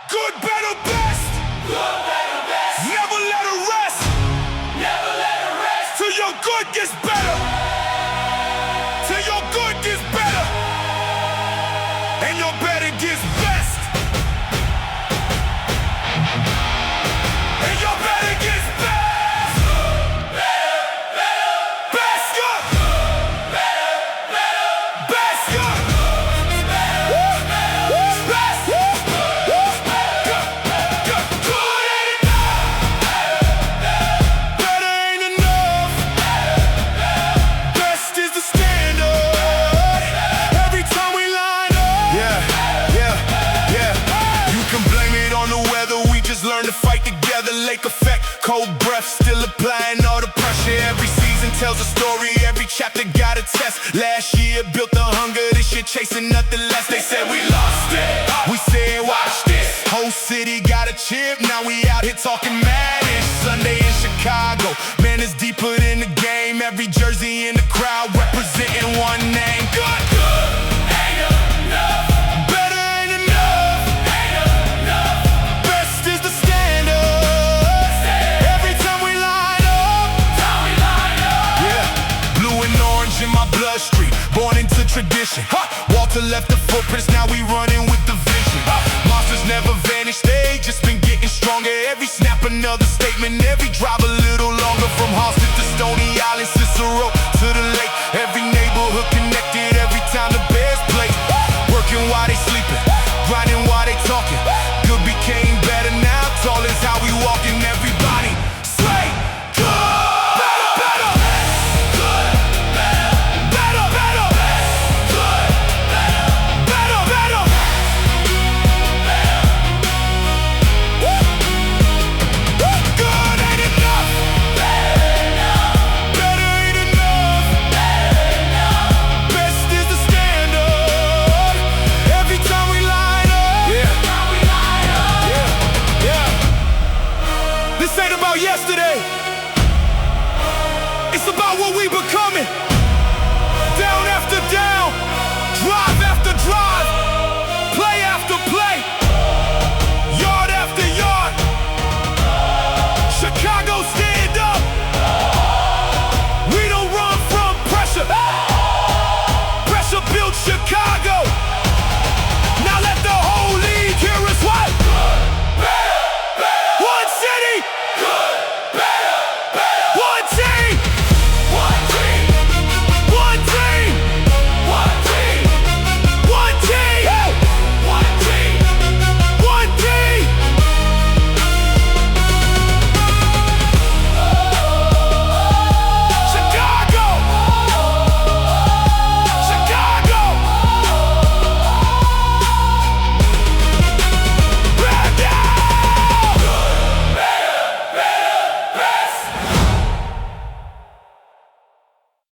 Good, better, best. Good, better, best. Never let her rest. Never let her rest. Till your good gets better. Till your good gets better. And your better gets best. And your better gets best. Better, better, Best good. better, better, Best good. Best. good ain't enough. Better ain't enough. Best is the standard. Every time we line up. Yeah. You can blame it on the weather. We just learn to fight together. Lake effect, cold breath, still applying all the pressure. Every season tells a story. Every chapter got a test. Last year built the hunger. This year chasing nothing less. They said we lost it. We said watch this. Whole city got a chip. Now we out here talking madness. Sunday in Chicago. Man, it's deeper than the game. Every jersey in the crowd representing one name. Good. Ain't enough. Better ain't enough. Ain't enough. Best is the standard. Every time we line up. Time we line up. Yeah. Blue and orange in my bloodstream. Born into tradition. Walter left the footprints. Now we running with